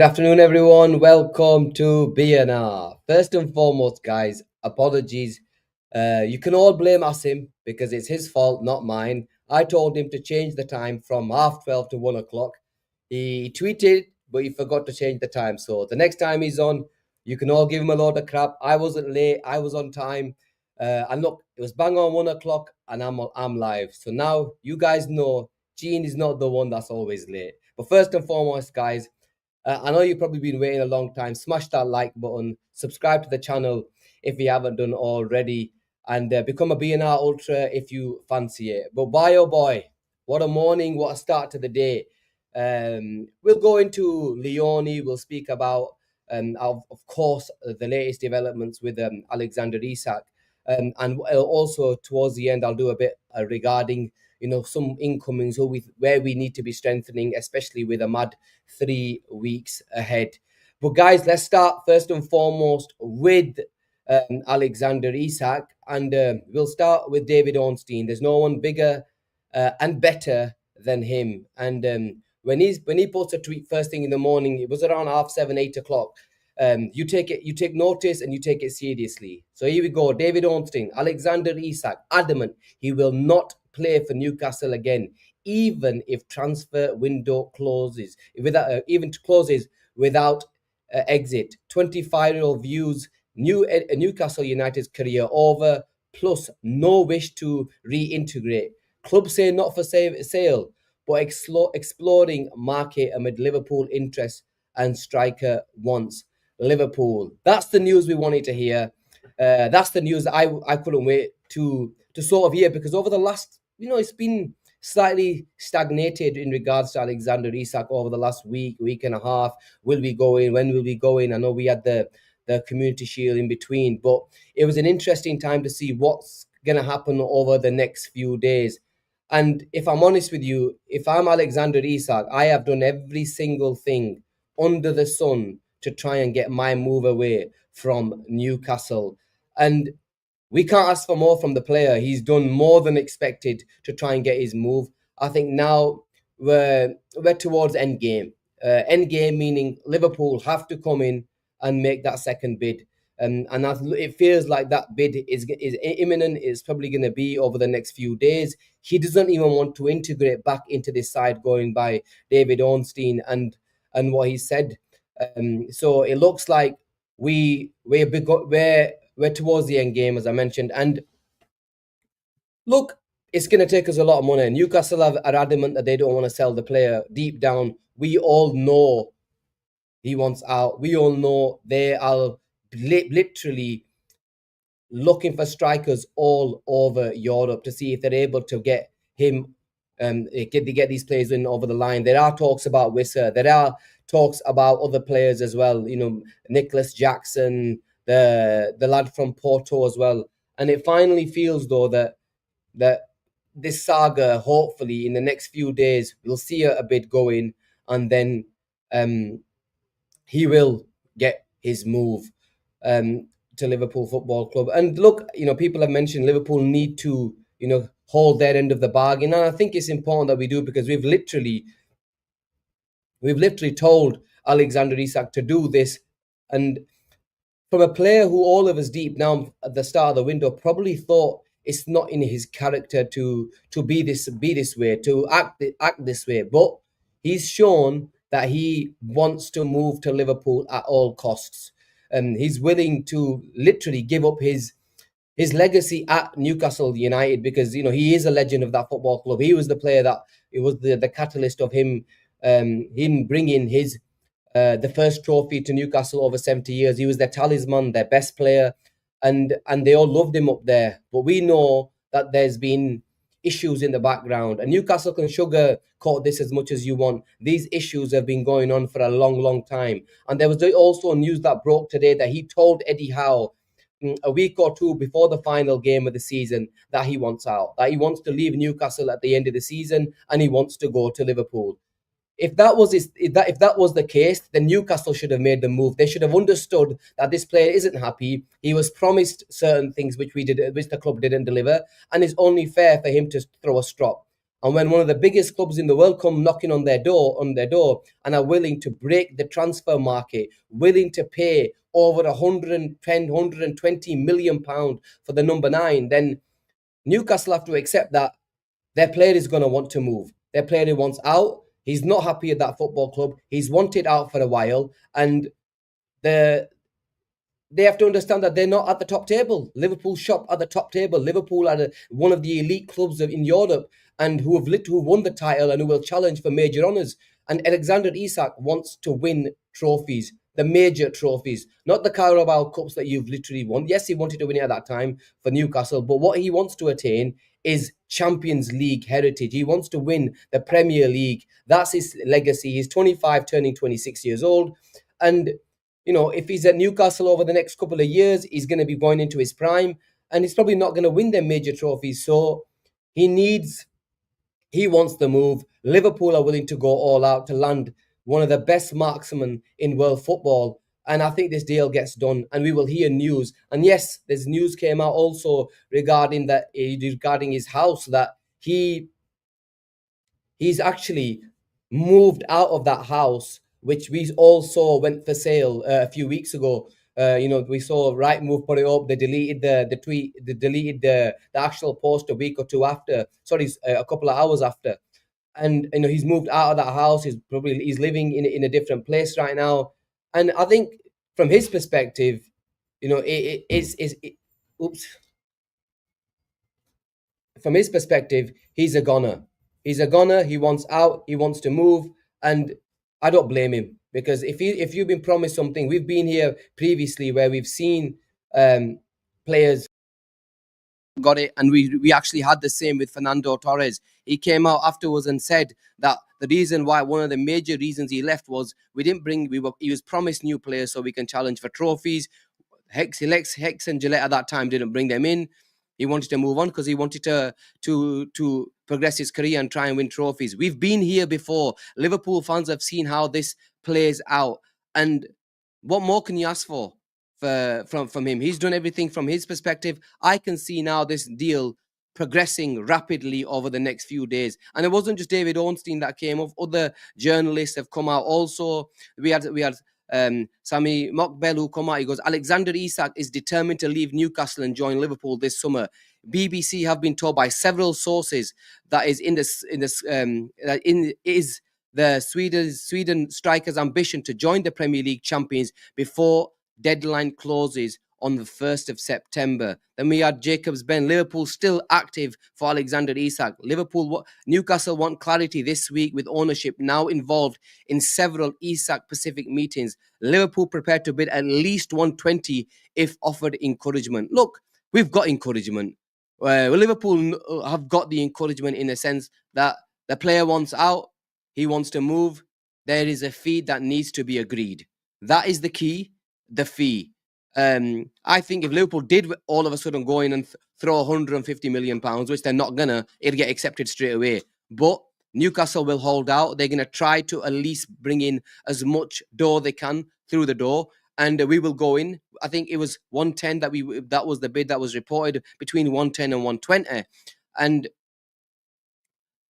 Good afternoon, everyone. Welcome to BNR. First and foremost, guys, apologies. You can all blame Asim because it's his fault, not mine. I told him to change the time from half 12 to 1 o'clock. He tweeted, but he forgot to change the time. So the next time he's on, you can all give him a load of crap. I wasn't late. I was on time. And look, it was bang on 1 o'clock, and I'm live. So now you guys know Gene is not the one that's always late. But first and foremost, guys, I know you've probably been waiting a long time. Smash that like button, subscribe to the channel if you haven't done already, and become a BNR Ultra if you fancy it. But boy, oh boy, what a morning, what a start to the day. We'll go into Leone, we'll speak about, of course, the latest developments with Alexander Isak. And also towards the end, I'll do a bit regarding some incomings where we need to be strengthening, especially with a mad 3 weeks ahead. But guys, let's start first and foremost with Alexander Isak, and we'll start with David Ornstein. There's no one bigger and better than him. And when he puts a tweet first thing in the morning, it was around 7:30, 8 o'clock. You take notice and you take it seriously. So here we go. David Ornstein, Alexander Isak, adamant he will not play for Newcastle again, even if transfer window closes, without exit. 25-year-old views Newcastle United's career over, plus no wish to reintegrate. Club say not for sale, but exploring market amid Liverpool interest and striker wants Liverpool. That's the news we wanted to hear. That's the news I couldn't wait to sort of hear, because over the last, it's been slightly stagnated in regards to Alexander Isak over the last week and a half. Will we go in? When will we go in? I know we had the Community Shield in between, but it was an interesting time to see what's going to happen over the next few days. And if I'm honest with you, if I'm Alexander Isak, I have done every single thing under the sun to try and get my move away from Newcastle. And we can't ask for more from the player. He's done more than expected to try and get his move. I think now we're towards end game. End game meaning Liverpool have to come in and make that second bid. And it feels like that bid is imminent. It's probably going to be over the next few days. He doesn't even want to integrate back into this side, going by David Ornstein and what he said. So it looks like we're towards the end game, as I mentioned. And look, it's going to take us a lot of money. Newcastle are adamant that they don't want to sell the player. Deep down, we all know he wants out. We all know they are literally looking for strikers all over Europe to see if they're able to get him, get these players in over the line. There are talks about Wissa. There are talks about other players as well. Nicholas Jackson, the lad from Porto as well. And it finally feels though that this saga, hopefully in the next few days, we'll see a bid going, and then he will get his move to Liverpool Football Club. And look, people have mentioned Liverpool need to, hold their end of the bargain. And I think it's important that we do, because we've literally told Alexander Isak to do this. And from a player who all of us deep down at the start of the window probably thought it's not in his character to be this way, to act this way, but he's shown that he wants to move to Liverpool at all costs. And he's willing to literally give up his legacy at Newcastle United, because he is a legend of that football club. He was the player that it was the catalyst of him bringing his the first trophy to Newcastle over 70 years. He was their talisman, their best player, and they all loved him up there. But we know that there's been issues in the background, and Newcastle can sugarcoat this as much as you want. These issues have been going on for a long time. And there was also news that broke today that he told Eddie Howe a week or two before the final game of the season that he wants out, that he wants to leave Newcastle at the end of the season, and he wants to go to Liverpool. If that was the case, then Newcastle should have made the move. They should have understood that this player isn't happy. He was promised certain things which the club didn't deliver, and it's only fair for him to throw a strop. And when one of the biggest clubs in the world come knocking on their door, and are willing to break the transfer market, willing to pay over 110, 120 million pound for the number 9, then Newcastle have to accept that their player is going to want to move. Their player wants out. He's not happy at that football club. He's wanted out for a while, and the they have to understand that they're not at the top table. Liverpool shop at the top table. Liverpool are one of the elite clubs in Europe, and who won the title and who will challenge for major honours. And Alexander Isak wants to win trophies, the major trophies, not the Carabao Cups that you've literally won. Yes, he wanted to win it at that time for Newcastle, but what he wants to attain is Champions League heritage. He wants to win the Premier League. That's his legacy. He's 25, turning 26 years old, and if he's at Newcastle over the next couple of years, he's going to be going into his prime, and he's probably not going to win them major trophies. So he wants the move. Liverpool are willing to go all out to land one of the best marksmen in world football. And I think this deal gets done, and we will hear news. And yes, there's news came out also regarding his house, that he's actually moved out of that house, which we all saw went for sale a few weeks ago. We saw Rightmove put it up. They deleted the tweet. They deleted the actual post a week or two after. Sorry, a couple of hours after. And he's moved out of that house. He's living in a different place right now. And I think from his perspective, oops. From his perspective, he's a goner. He's a goner. He wants out. He wants to move, and I don't blame him, because if you've been promised something, we've been here previously where we've seen players got it, and we actually had the same with Fernando Torres. He came out afterwards and said that the reason why, one of the major reasons he left, was he was promised new players so we can challenge for trophies. Hex and Gillette at that time didn't bring them in. He wanted to move on because he wanted to progress his career and try and win trophies. We've been here before. Liverpool fans have seen how this plays out. And what more can you ask for from him? He's done everything from his perspective. I can see now this deal progressing rapidly over the next few days. And it wasn't just David Ornstein that came off. Other journalists have come out also. We had Sami Mokbel, who come out. He goes, Alexander Isak is determined to leave Newcastle and join Liverpool this summer. BBC have been told by several sources that is the Sweden striker's ambition to join the Premier League champions before deadline closes on the 1st of September. Then we had Jacobs Ben. Liverpool still active for Alexander Isak. Newcastle want clarity this week, with ownership now involved in several Isak Pacific meetings. Liverpool prepared to bid at least 120 if offered encouragement. Look, we've got encouragement. Liverpool have got the encouragement in a sense that the player wants out. He wants to move. There is a fee that needs to be agreed. That is the key, the fee. I think if Liverpool did all of a sudden go in and throw 150 million pounds, which they're not gonna, it'll get accepted straight away. But Newcastle will hold out. They're gonna try to at least bring in as much dough they can through the door, and we will go in. I think it was 110 that was the bid that was reported, between 110 and 120, and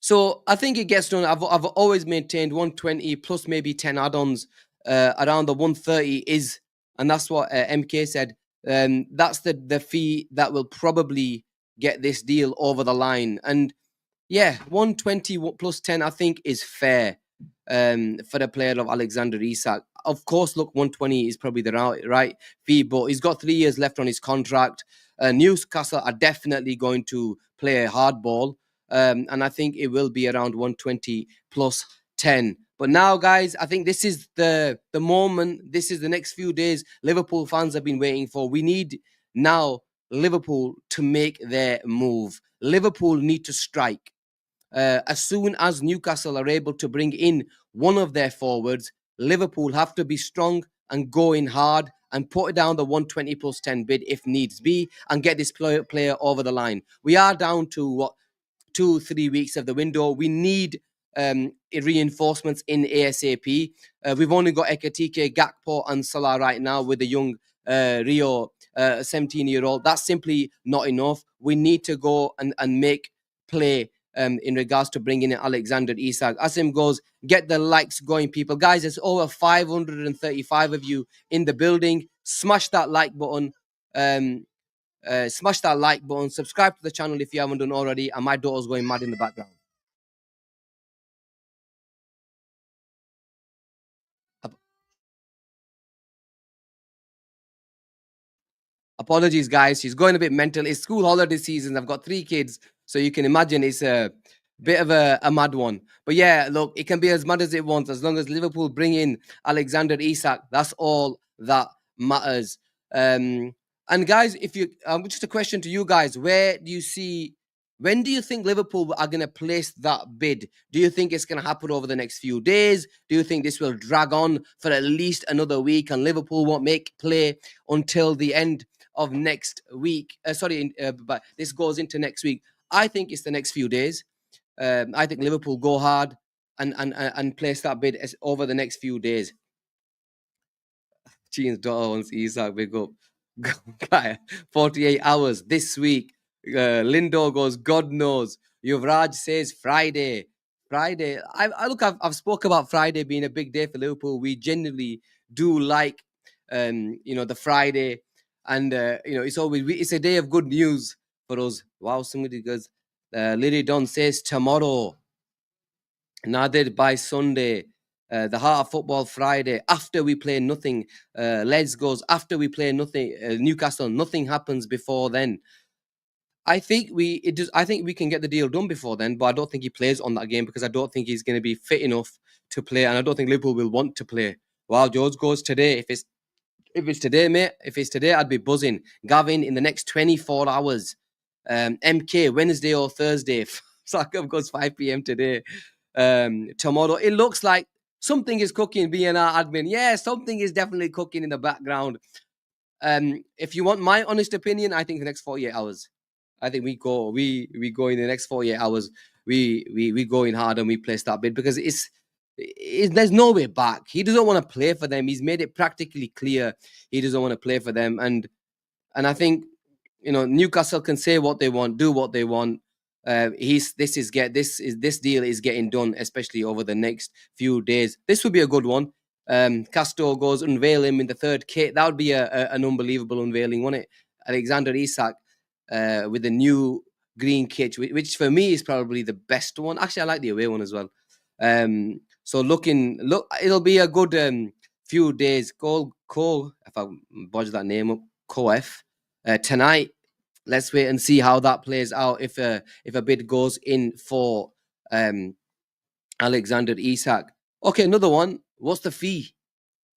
so I think it gets done. I've always maintained 120 plus maybe 10 add-ons around the 130 is. And that's what MK said. That's the fee that will probably get this deal over the line. And yeah, 120 plus 10, I think, is fair for the player of Alexander Isak. Of course, look, 120 is probably the right fee, but he's got 3 years left on his contract. Newcastle are definitely going to play a hard ball. And I think it will be around 120 plus 10. But now, guys, I think this is the moment. This is the next few days Liverpool fans have been waiting for. We need now Liverpool to make their move. Liverpool need to strike. As soon as Newcastle are able to bring in one of their forwards, Liverpool have to be strong and go in hard and put down the 120 plus 10 bid if needs be, and get this player over the line. We are down to 2-3 weeks of the window. We need reinforcements in ASAP. We've only got Ekatike, Gakpo and Salah right now with the young Rio 17-year-old. That's simply not enough. We need to go and make play in regards to bringing in Alexander Isak. Asim goes, get the likes going, people. Guys, there's over 535 of you in the building. Smash that like button. Smash that like button. Subscribe to the channel if you haven't done already. And my daughter's going mad in the background. Apologies, guys. She's going a bit mental. It's school holiday season. I've got 3 kids, so you can imagine it's a bit of a mad one. But yeah, look, it can be as mad as it wants as long as Liverpool bring in Alexander Isak. That's all that matters. And guys, if you just a question to you guys, where do you see? When do you think Liverpool are going to place that bid? Do you think it's going to happen over the next few days? Do you think this will drag on for at least another week and Liverpool won't make play until the end of next week? But this goes into next week. I think it's the next few days. I think Liverpool go hard and place that bid over the next few days. Jean's daughter wants Isak, big up. 48 hours this week. Lindo goes, God knows. Yuvraj says Friday. I've spoke about Friday being a big day for Liverpool. We genuinely do like, the Friday, and it's a day of good news for us. Wow, somebody goes, Lily Don says tomorrow. Nadir by Sunday. The Heart of Football Friday. After we play nothing. Les goes, after we play nothing. Newcastle, nothing happens before then. I think we can get the deal done before then, but I don't think he plays on that game because I don't think he's going to be fit enough to play, and I don't think Liverpool will want to play. Wow, George goes today. If it's today, mate, I'd be buzzing. Gavin, in the next 24 hours. MK, Wednesday or Thursday. Saka goes 5 p.m. today. Tomorrow. It looks like something is cooking, BNR admin. Yeah, something is definitely cooking in the background. If you want my honest opinion, I think the next 48 hours. I think we go in the next 48 hours. We go in hard and we place that bid because there's no way back. He doesn't want to play for them. He's made it practically clear he doesn't want to play for them. And I think Newcastle can say what they want, do what they want. This deal is getting done, especially over the next few days. This would be a good one. Castro goes, unveil him in the third kit. That would be an unbelievable unveiling, wouldn't it? Alexander Isak with the new green kit, which for me is probably the best one. Actually, I like the away one as well. So it'll be a good few days. Cole, if I bodge that name up, Koef. Tonight, let's wait and see how that plays out. If a bid goes in for Alexander Isak. Okay, another one. What's the fee?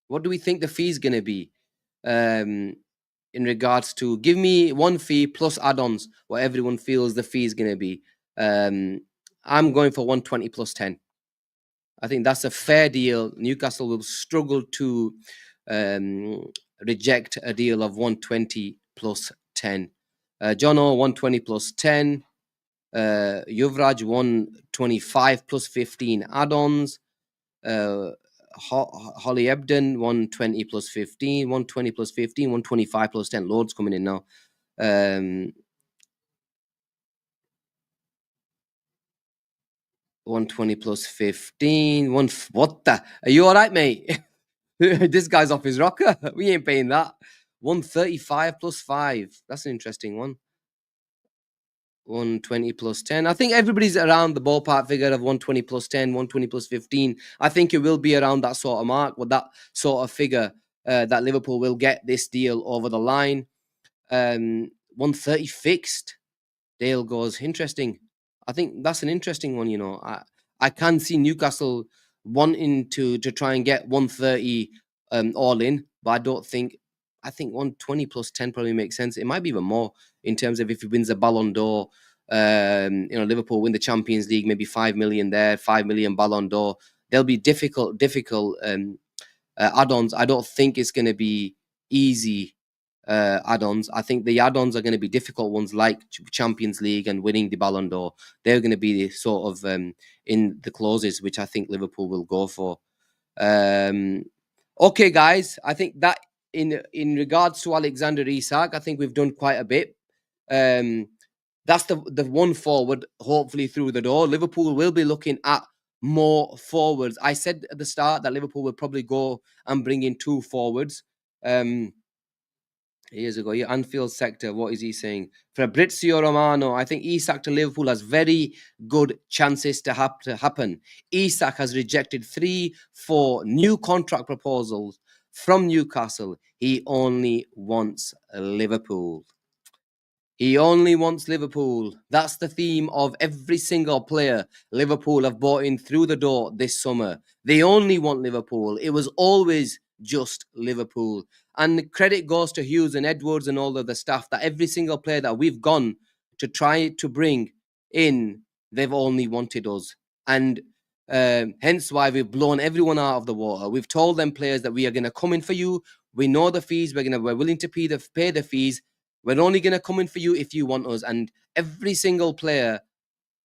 What do we think the fee is going to be? In regards to, give me one fee plus add-ons, what everyone feels the fee is going to be. I'm going for 120 plus 10. I think that's a fair deal. Newcastle will struggle to reject a deal of 120 plus 10. Jono, 120 plus 10. Yuvraj, 125 plus 15 add-ons. Holly Ebden, 120 plus 15, 120 plus 15, 125 plus 10. Loads coming in now. 120 plus 15. What the? Are you all right, mate? This guy's off his rocker. We ain't paying that. 135 plus 5. That's an interesting one. 120 plus 10. I think everybody's around the ballpark figure of 120 plus 10, 120 plus 15. I think it will be around that sort of mark, with that sort of figure that Liverpool will get this deal over the line. 130 fixed. Dale goes, interesting. I think that's an interesting one, I can see Newcastle wanting to try and get 130 all in, but I think 120 plus 10 probably makes sense. It might be even more in terms of if he wins a Ballon d'Or. Liverpool win the Champions League, maybe 5 million there, 5 million Ballon d'Or. There'll be difficult add-ons. I don't think it's going to be easy add-ons. I think the add-ons are going to be difficult ones like Champions League and winning the Ballon d'Or. They're going to be sort of in the clauses, which I think Liverpool will go for. Okay, guys, I think that in regards to Alexander Isak, I think we've done quite a bit. That's the one forward, hopefully, through the door. Liverpool will be looking at more forwards. I said at the start that Liverpool will probably go and bring in 2 forwards. Years ago, yeah, Anfield sector. What is he saying? Fabrizio Romano, I think Isak to Liverpool has very good chances to happen. Isak has rejected 3-4 new contract proposals from Newcastle. He only wants Liverpool. He only wants Liverpool. That's the theme of every single player Liverpool have brought in through the door this summer. They only want Liverpool. It was always just Liverpool. And credit goes to Hughes and Edwards and all of the staff that every single player that we've gone to try to bring in, they've only wanted us. And hence why we've blown everyone out of the water. We've told them players that we are going to come in for you. We know the fees. We're willing to pay the fees. We're only going to come in for you if you want us. And every single player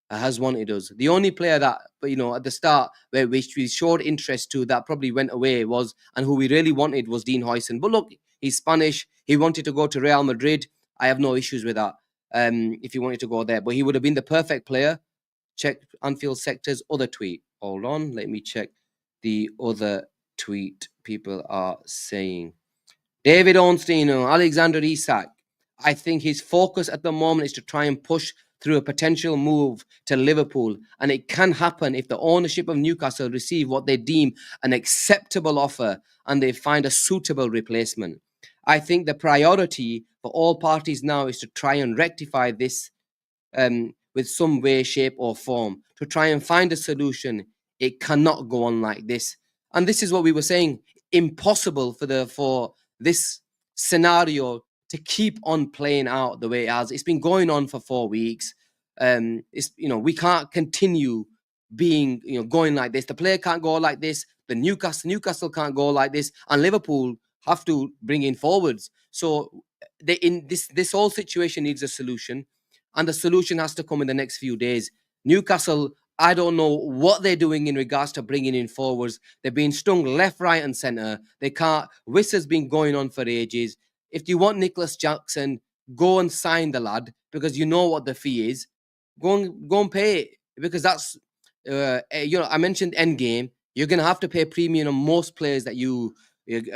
has wanted us. The only player that, at the start, where we showed interest to, that probably went away was, and who we really wanted, was Dean Huijsen. But look, he's Spanish. He wanted to go to Real Madrid. I have no issues with that if he wanted to go there. But he would have been the perfect player. Check Anfield Sector's other tweet. Hold on. Let me check the other tweet people are saying. David Ornstein, Alexander Isak. I think his focus at the moment is to try and push through a potential move to Liverpool, and it can happen if the ownership of Newcastle receive what they deem an acceptable offer and they find a suitable replacement. I think the priority for all parties now is to try and rectify this with some way, shape, or form, to try and find a solution. It cannot go on like this. And this is what we were saying: impossible for this scenario to keep on playing out the way it has. It's been going on for 4 weeks. We can't continue being going like this. The player can't go like this. The Newcastle can't go like this, and Liverpool have to bring in forwards. So this whole situation needs a solution, and the solution has to come in the next few days. Newcastle, I don't know what they're doing in regards to bringing in forwards. They're being stung left, right, and centre. They can't. Whistler's been going on for ages. If you want Nicholas Jackson, go and sign the lad, because you know what the fee is. Go and pay it, because that's I mentioned Endgame. You're gonna have to pay premium on most players that you're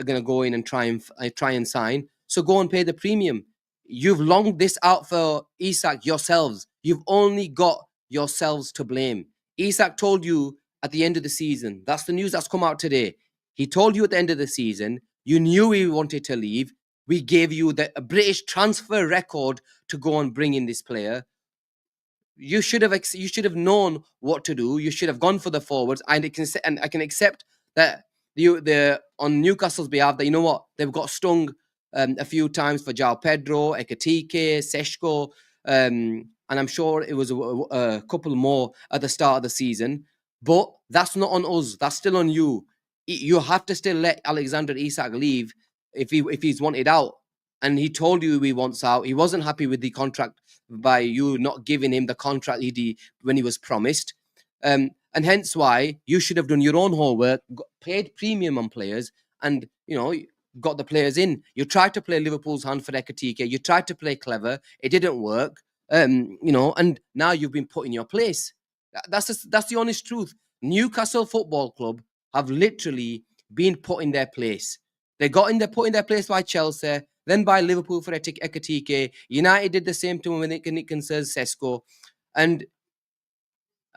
gonna go in and try and sign. So go and pay the premium. You've longed this out for Isak yourselves. You've only got yourselves to blame. Isak told you at the end of the season. That's the news that's come out today. He told you at the end of the season. You knew he wanted to leave. We gave you the British transfer record to go and bring in this player. You should have known what to do. You should have gone for the forwards. And I can accept that on Newcastle's behalf that, you know what, they've got stung a few times for João Pedro, Ekatike, Seshko, and I'm sure it was a couple more at the start of the season. But that's not on us. That's still on you. You have to still let Alexander Isak leave if he's wanted out. And he told you he wants out. He wasn't happy with the contract by you not giving him the contract when he was promised. And hence why you should have done your own homework, paid premium on players, and got the players in. You tried to play Liverpool's hand for Ekatike. You tried to play clever. It didn't work. And now you've been put in your place. That's the honest truth. Newcastle Football Club have literally been put in their place. They got put in their place by Chelsea, then by Liverpool for Ekatike. United did the same to Nick says Sesko. And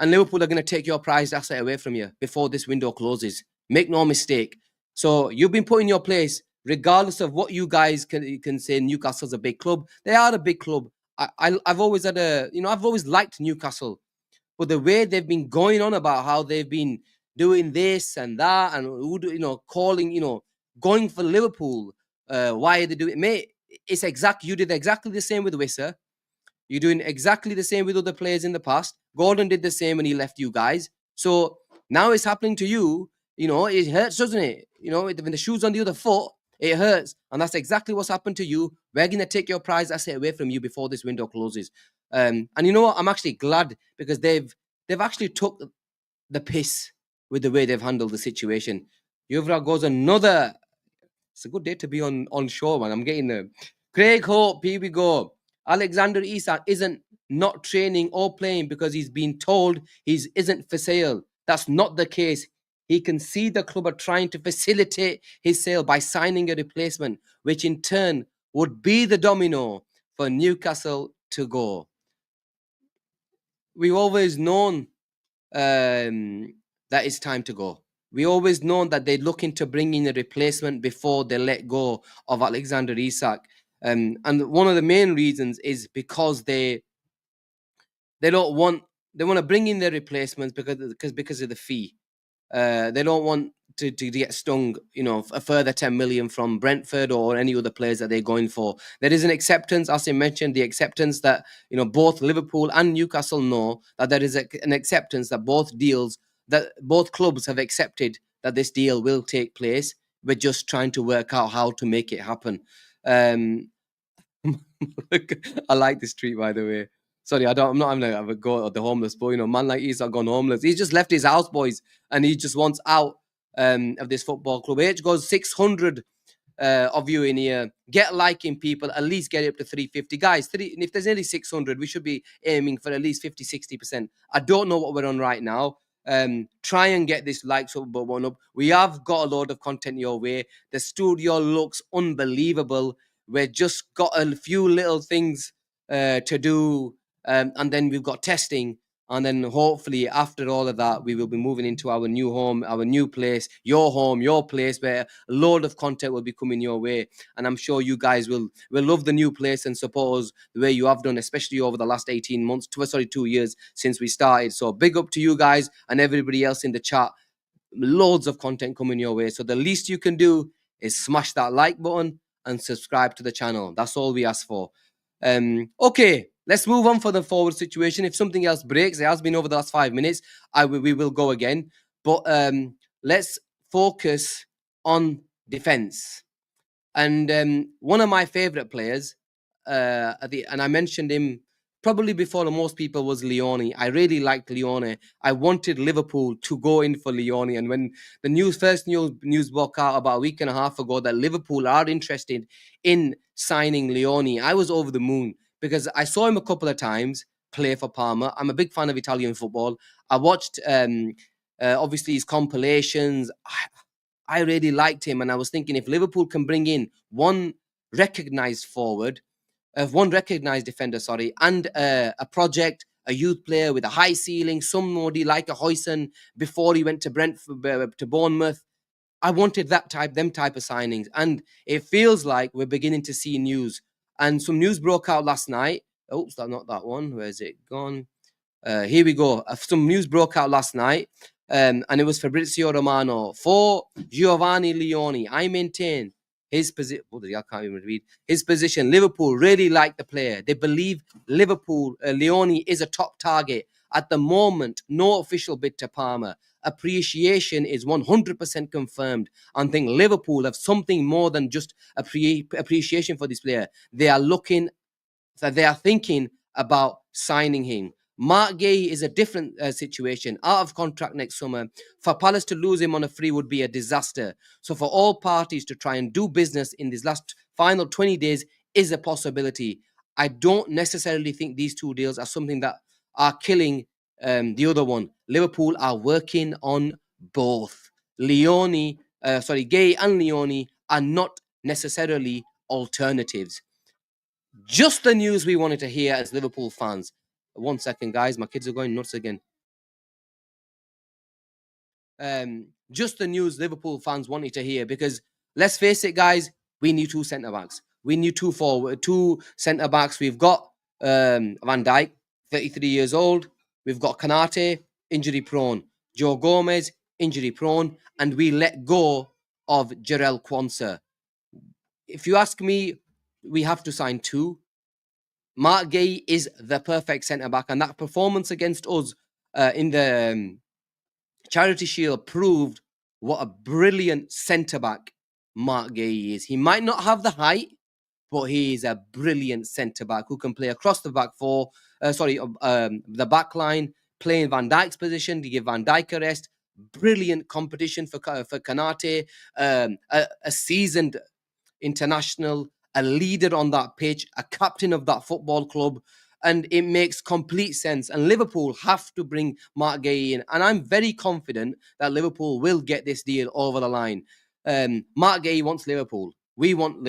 Liverpool are going to take your prized asset away from you before this window closes. Make no mistake. So you've been put in your place, regardless of what you guys can say. Newcastle's a big club. They are a big club. I've always I've always liked Newcastle, but the way they've been going on about how they've been doing this and that, and calling, going for Liverpool. Why are they doing it, mate? You did exactly the same with Wissa. You're doing exactly the same with other players in the past. Gordon did the same when he left you guys. So now it's happening to you. It hurts, doesn't it? When the shoe's on the other foot, it hurts. And that's exactly what's happened to you. We're going to take your prize asset away from you before this window closes. And you know what? I'm actually glad, because they've actually took the piss with the way they've handled the situation. Yuvra goes another. It's a good day to be on shore, man. I'm getting there. Craig Hope, here we go. Alexander Isak isn't not training or playing because he's been told he isn't for sale. That's not the case. He can see the club are trying to facilitate his sale by signing a replacement, which in turn would be the domino for Newcastle to go. We've always known that it's time to go. We always known that they're looking to bring in a replacement before they let go of Alexander Isak. And one of the main reasons is because they don't want, they want to bring in their replacements because of the fee. They don't want to get stung, a further 10 million from Brentford or any other players that they're going for. There is an acceptance, as I mentioned, the acceptance that both Liverpool and Newcastle know that there is an acceptance that both clubs have accepted that this deal will take place. We're just trying to work out how to make it happen. I like this tweet, by the way. Sorry, I'm not having a go at the homeless, but man like he's not gone homeless. He's just left his house, boys, and he just wants out of this football club. H goes 600 of you in here. Get liking people, at least get it up to 350. Guys, if there's only 600, we should be aiming for at least 50-60%. I don't know what we're on right now. Try and get this likes up button up. We have got a load of content your way. The studio looks unbelievable. We've just got a few little things to do, and then we've got testing, and then hopefully after all of that we will be moving into our new home, our new place, your home, your place, where a load of content will be coming your way. And I'm sure you guys will love the new place and support us the way you have done, especially over the last 18 months, 2 years since we started. So big up to you guys and everybody else in the chat. Loads of content coming your way. So the least you can do is smash that like button and subscribe to the channel. That's all we ask for. Okay, let's move on for the forward situation. If something else breaks, it has been over the last 5 minutes, we will go again. But let's focus on defense. And one of my favorite players, and I mentioned him probably before most people, was Leone. I really liked Leone. I wanted Liverpool to go in for Leone. And when the first news broke out about a week and a half ago that Liverpool are interested in signing Leone, I was over the moon because I saw him a couple of times play for Parma. I'm a big fan of Italian football. I watched obviously his compilations. I really liked him, and I was thinking if Liverpool can bring in one recognized defender, and a project, a youth player with a high ceiling, somebody like a Huijsen before he went to Bournemouth. I wanted them type of signings, and it feels like we're beginning to see news. And some news broke out last night. Oops, that's not that one. Where's it gone? Here we go. Some news broke out last night, and it was Fabrizio Romano for Giovanni Leone. I maintain his position. I can't even read his position. Liverpool really like the player. They believe Leone is a top target at the moment. No official bid to Parma. Appreciation is 100% confirmed. I think Liverpool have something more than just appreciation for this player. They are thinking about signing him. Mark Gay is a different situation, out of contract next summer. For Palace to lose him on a free would be a disaster. So for all parties to try and do business in these last final 20 days is a possibility. I don't necessarily think these two deals are something that are killing the other one. Liverpool are working on both. Gay and Leone are not necessarily alternatives. Just the news we wanted to hear as Liverpool fans. 1 second, guys. My kids are going nuts again. Just the news Liverpool fans wanted to hear, because let's face it, guys, we need two centre-backs. We need two centre-backs. We've got Van Dijk, 33 years old. We've got Konate, injury-prone. Joe Gomez, injury-prone. And we let go of Jarell Quansah. If you ask me, we have to sign two. Mark Gay is the perfect centre-back, and that performance against us in the Charity Shield proved what a brilliant centre-back Mark Gay is. He might not have the height, but he is a brilliant centre-back who can play across the back four, the back line, play in Van Dijk's position to give Van Dijk a rest. Brilliant competition for Konate, a seasoned international, a leader on that pitch, a captain of that football club, and it makes complete sense. And Liverpool have to bring Mark Gay in, and I'm very confident that Liverpool will get this deal over the line. Mark Gay wants Liverpool. We want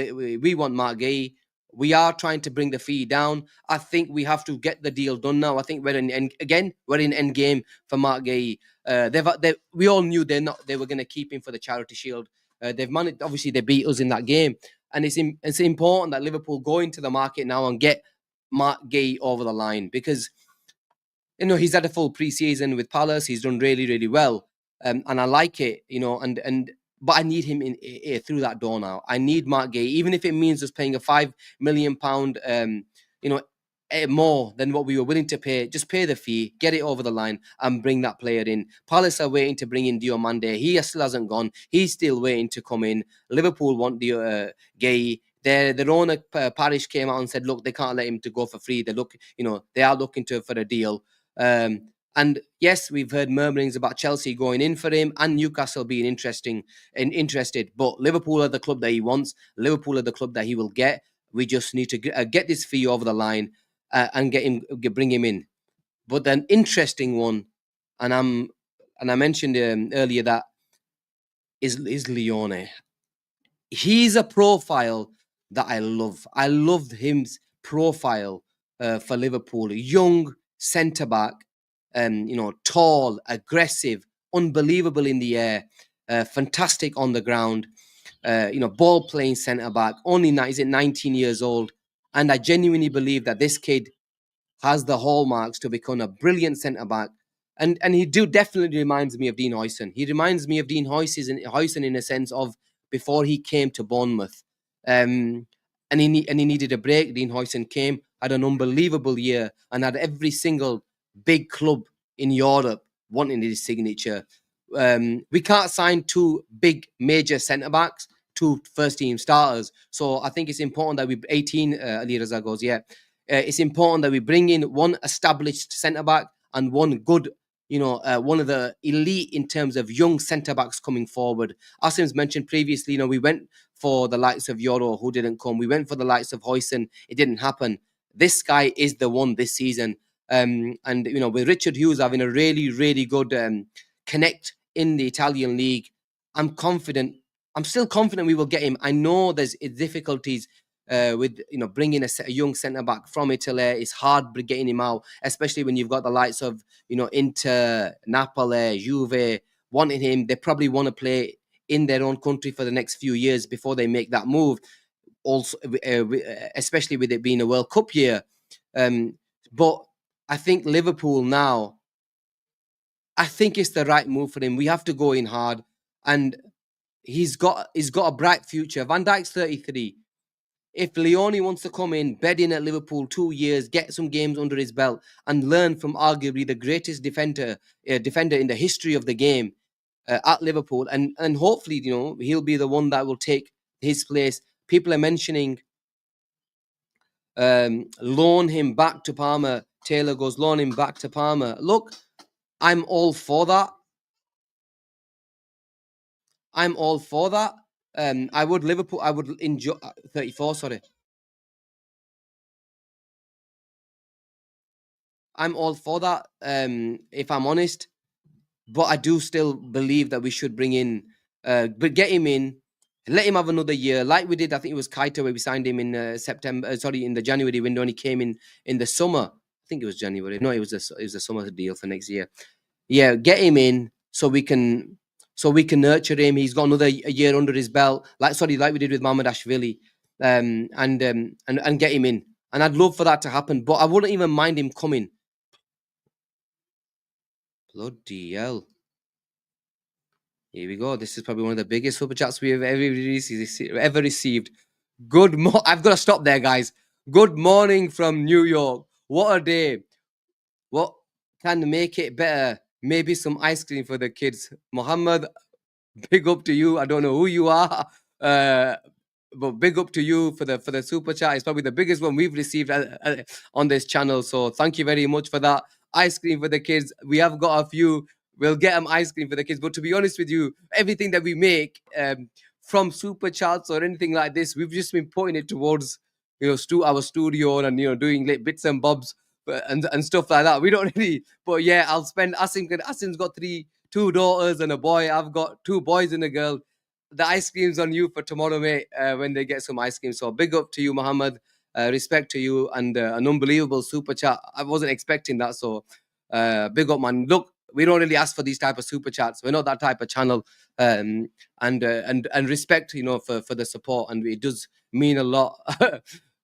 Mark Gay. We are trying to bring the fee down. I think we have to get the deal done now. I think we're in end game for Mark Gay. We all knew they were going to keep him for the Charity Shield. They've managed. Obviously, they beat us in that game, and it's important that Liverpool go into the market now and get Mark Gay over the line, because he's had a full pre-season with Palace. He's done really, really well, and I like it. But I need him in through that door now. I need Mark Gay, even if it means us paying a £5 million, more than what we were willing to pay. Just pay the fee, get it over the line, and bring that player in. Palace are waiting to bring in Diomande. He still hasn't gone. He's still waiting to come in. Liverpool want Gay. Their owner Parish came out and said, look, they can't let him to go for free. They are looking for a deal. And yes, we've heard murmurings about Chelsea going in for him and Newcastle being interested. But Liverpool are the club that he wants. Liverpool are the club that he will get. We just need to get this fee over the line and bring him in. But an interesting one, and I mentioned earlier that is Leone. He's a profile that I love. I loved his profile for Liverpool. Young centre back, tall, aggressive, unbelievable in the air, fantastic on the ground. Ball playing centre back. He's 19 years old, and I genuinely believe that this kid has the hallmarks to become a brilliant centre back. And he definitely reminds me of Dean Huijsen. He reminds me of Dean Huijsen in a sense of before he came to Bournemouth. And he needed a break. Dean Huijsen came, had an unbelievable year, and had every single big club in Europe wanting his signature. We can't sign two big major centre backs, two first team starters. So I think it's important that 18 Ali Raza goes, yeah. It's important that we bring in one established centre back and one good, one of the elite in terms of young centre backs coming forward. Asim's mentioned previously, we went for the likes of Yoro, who didn't come. We went for the likes of Huijsen. It didn't happen. This guy is the one this season. And with Richard Hughes having a really, really good connect in the Italian league, I'm still confident we will get him. I know there's difficulties with bringing a young centre back from Italy. It's hard getting him out, especially when you've got the likes of Inter, Napoli, Juve wanting him. They probably want to play in their own country for the next few years before they make that move. Also, especially with it being a World Cup year. But I think Liverpool now, I think it's the right move for him. We have to go in hard, and he's got a bright future. Van Dijk's 33. If Leone wants to come in, bed in at Liverpool 2 years, get some games under his belt, and learn from arguably the greatest defender in the history of the game at Liverpool, and hopefully, he'll be the one that will take his place. People are mentioning loan him back to Parma. Taylor goes, loan him back to Parma. Look, I'm all for that. I would enjoy 34. Sorry. I'm all for that. If I'm honest, but I do still believe that we should bring in, but get him in, let him have another year, like we did. I think it was Kaito where we signed him in in the January window, and he came in the summer. I think it was January. No, it was a summer deal for next year. Yeah, get him in so we can nurture him. He's got another year under his belt, like we did with Mamadashvili, and get him in. And I'd love for that to happen, but I wouldn't even mind him coming. Bloody hell. Here we go. This is probably one of the biggest super chats we have ever received. I've got to stop there, guys. Good morning from New York. What a day. What can make it better? Maybe some ice cream for the kids. Muhammad, big up to you. I don't know who you are, but big up to you for the super chat. It's probably the biggest one we've received on this channel. So thank you very much for that. Ice cream for the kids. We have got a few. We'll get them ice cream for the kids. But to be honest with you, everything that we make from super chats or anything like this. We've just been putting it towards, our studio and, doing like bits and bobs, and stuff like that. We don't really, but yeah, I'll spend. Asim's got two daughters and a boy. I've got two boys and a girl. The ice cream's on you for tomorrow, mate, when they get some ice cream. So big up to you, Muhammad. Respect to you, and an unbelievable super chat. I wasn't expecting that, so big up, man. Look, we don't really ask for these type of super chats. We're not that type of channel. And respect, for the support, and it does mean a lot.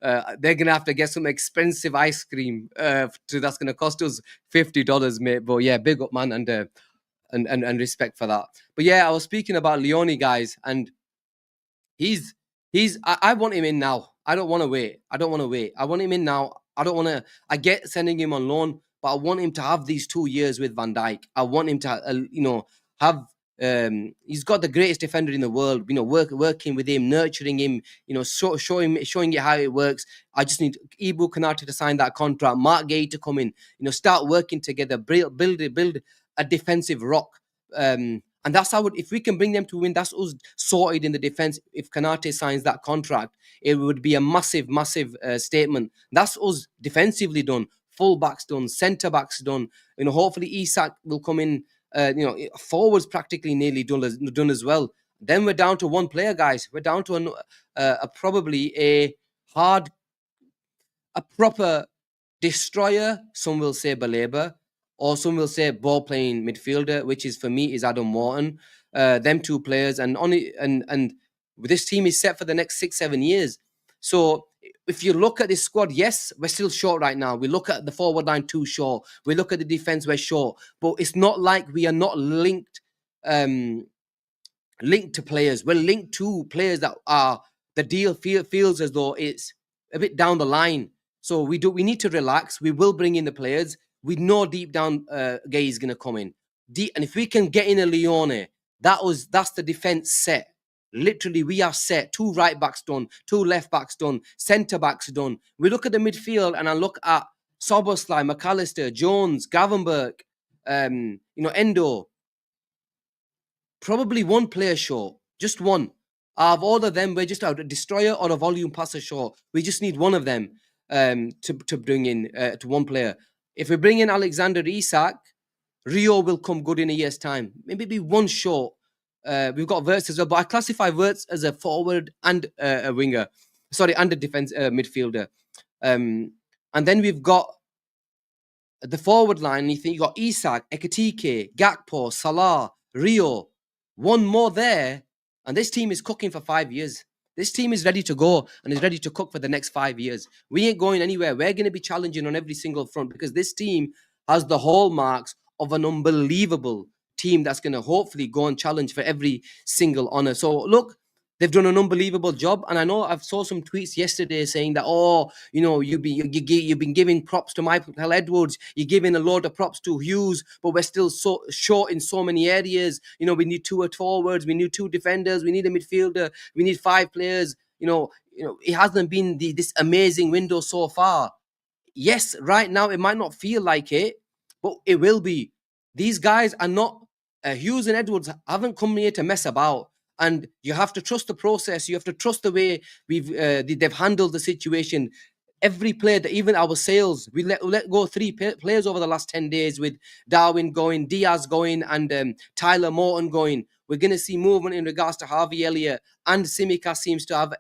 They're gonna have to get some expensive ice cream. That's gonna cost us $50, mate. But yeah, big up, man, and respect for that. But yeah, I was speaking about Leone, guys, and he's I want him in now. I don't want to wait. I want him in now. I get sending him on loan, but I want him to have these 2 years with Van Dijk. I want him to have he's got the greatest defender in the world, working with him, nurturing him, showing you how it works. I just need Ibu Konate to sign that contract, Mark Gay to come in, start working together, build a defensive rock. And that's how, if we can bring them to win, that's us sorted in the defense. If Konate signs that contract, it would be a massive statement. That's us defensively done, full backs done, centre backs done. Hopefully Isak will come in. Forwards practically nearly done as well. Then we're down to one player, guys. We're down to probably a proper destroyer. Some will say Baleba, or some will say ball playing midfielder, which is for me is Adam Morton. Them two players, and this team is set for the next 6-7 years. So if you look at this squad, yes, we're still short right now. We look at the forward line too short. We look at the defense, we're short. But it's not like we are not linked to players. We're linked to players that are, the deal feels as though it's a bit down the line. So we need to relax. We will bring in the players. We know deep down Gay is going to come in. And if we can get in a Leone, that's the defense set. Literally, we are set. 2 right backs done, 2 left backs done, centre backs done. We look at the midfield, and I look at Soboslai, McAllister, Jones, Gravenberch, Endo. Probably one player short, just one. Out of all of them, we're just a destroyer or a volume passer short. We just need one of them to bring in to one player. If we bring in Alexander Isak, Rio will come good in a year's time. Maybe be one short. We've got Wirtz as well, but I classify Wirtz as a forward and a winger. Sorry, and a defense midfielder. And then we've got the forward line. You got Isak, Ekitike, Gakpo, Salah, Rio. One more there, and this team is cooking for 5 years. This team is ready to go and is ready to cook for the next 5 years. We ain't going anywhere. We're going to be challenging on every single front, because this team has the hallmarks of an unbelievable team that's going to hopefully go and challenge for every single honor. So look, they've done an unbelievable job, and I know I've saw some tweets yesterday saying that, you've been giving props to Michael Edwards, you're giving a load of props to Hughes, but we're still so short in so many areas. We need 2 forwards, we need 2 defenders, we need a midfielder, we need 5 players. It hasn't been this amazing window so far. Yes, right now it might not feel like it, but it will be. These guys are not. Hughes and Edwards haven't come here to mess about. And you have to trust the process. You have to trust the way they've handled the situation. Every player, even our sales, we let go 3 players over the last 10 days, with Darwin going, Diaz going, and Tyler Morton going. We're going to see movement in regards to Harvey Elliott, and Tsimikas seems to have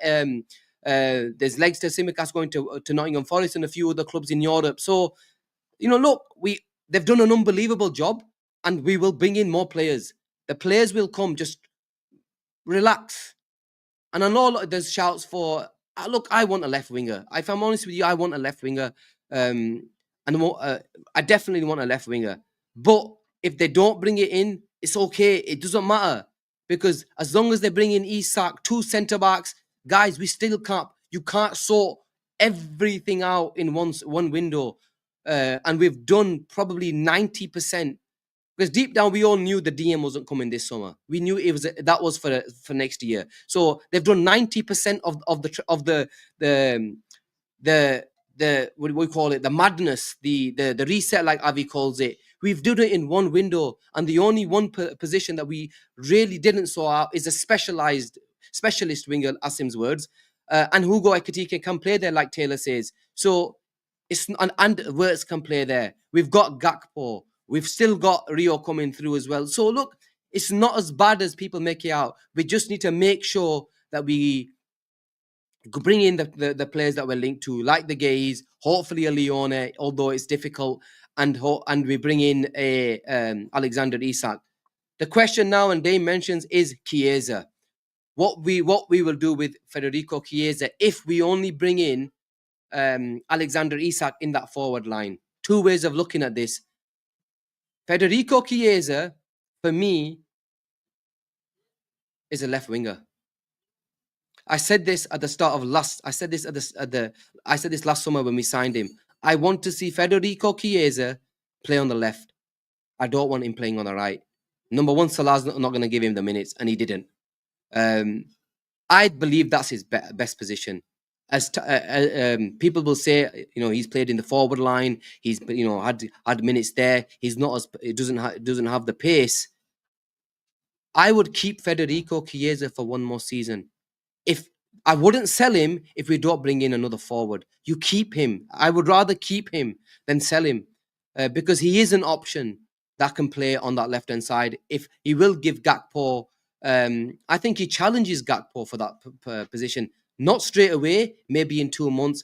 there's legs to Tsimikas going to Nottingham Forest and a few other clubs in Europe. So, look, they've done an unbelievable job, and we will bring in more players. The players will come. Just relax. And I know there's shouts for, look, I want a left winger. If I'm honest with you, I want a left winger. I definitely want a left winger. But if they don't bring it in, it's okay. It doesn't matter. Because as long as they bring in Isak, 2 centre-backs, guys, you can't sort everything out in one window. And we've done probably 90%. Because deep down, we all knew the DM wasn't coming this summer. We knew that was for next year. So they've done 90% of the what do we call it? The madness, the reset, like Avi calls it. We've done it in one window, and the only one position that we really didn't sort out is a specialized specialist winger, Asim's words. And Hugo Ekitike can play there, like Taylor says. So it's and Wirtz can play there. We've got Gakpo. We've still got Rio coming through as well. So look, it's not as bad as people make it out. We just need to make sure that we bring in the players that we're linked to, like the Gays, hopefully a Leone, although it's difficult, and we bring in a Alexander Isak. The question now, and Dave mentions, is Chiesa. What we will do with Federico Chiesa if we only bring in Alexander Isak in that forward line. Two ways of looking at this. Federico Chiesa, for me, is a left winger. I said this at the start of last. I said this last summer when we signed him. I want to see Federico Chiesa play on the left. I don't want him playing on the right. Number one, Salah's not going to give him the minutes, and he didn't. I believe that's his best position. As people will say, he's played in the forward line. He's had minutes there. He's not as he doesn't have the pace. I would keep Federico Chiesa for one more season. If I wouldn't sell him if we don't bring in another forward. You keep him. I would rather keep him than sell him because he is an option that can play on that left-hand side. If he will give Gakpo, I think he challenges Gakpo for that position. Not straight away, maybe in 2 months,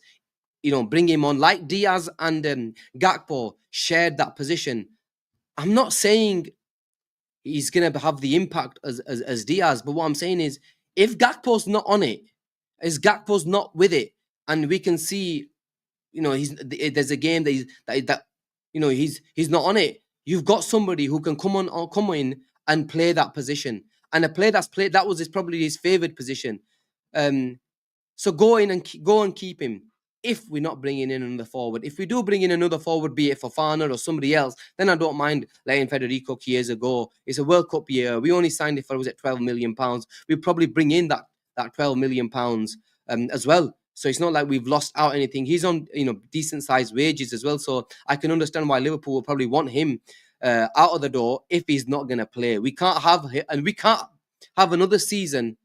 bring him on like Diaz and Gakpo shared that position. I'm not saying he's going to have the impact as Diaz, but what I'm saying is if Gakpo's not on it, if Gakpo's not with it, and we can see, there's a game that he's not on it. You've got somebody who can come in and play that position, and a player that's played that was probably his favorite position. So go and keep him. If we're not bringing in another forward, if we do bring in another forward, be it Fofana or somebody else, then I don't mind letting Federico Chiesa go. It's a World Cup year. We only signed it for, was it £12 million? We'll probably bring in that £12 million as well. So it's not like we've lost out anything. He's on decent sized wages as well. So I can understand why Liverpool will probably want him out of the door if he's not going to play. We can't have another season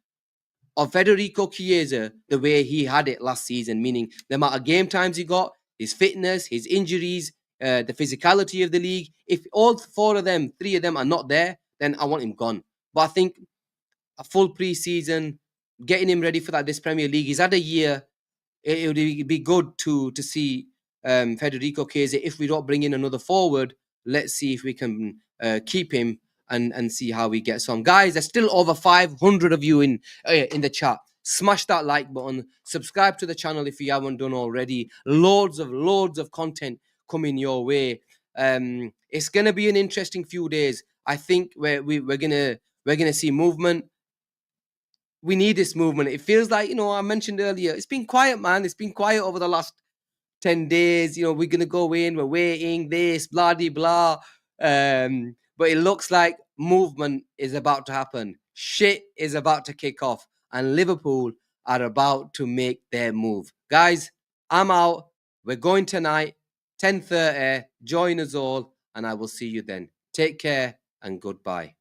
of Federico Chiesa the way he had it last season, meaning the amount of game times he got, his fitness, his injuries, the physicality of the league. If all three of them are not there, then I want him gone. But I think a full pre-season, getting him ready for this Premier League, he's had a year. It would be good to see Federico Chiesa. If we don't bring in another forward, let's see if we can keep him and see how he gets on. Guys, there's still over 500 of you in the chat. Smash that like button. Subscribe to the channel if you haven't done already. Loads of content coming your way. It's gonna be an interesting few days. I think we're gonna see movement. We need this movement. It feels like, I mentioned earlier, it's been quiet, man. It's been quiet over the last 10 days. We're going to go in, we're waiting, this, blah, de, blah. But it looks like movement is about to happen. Shit is about to kick off. And Liverpool are about to make their move. Guys, I'm out. We're going tonight, 10:30. Join us all, and I will see you then. Take care and goodbye.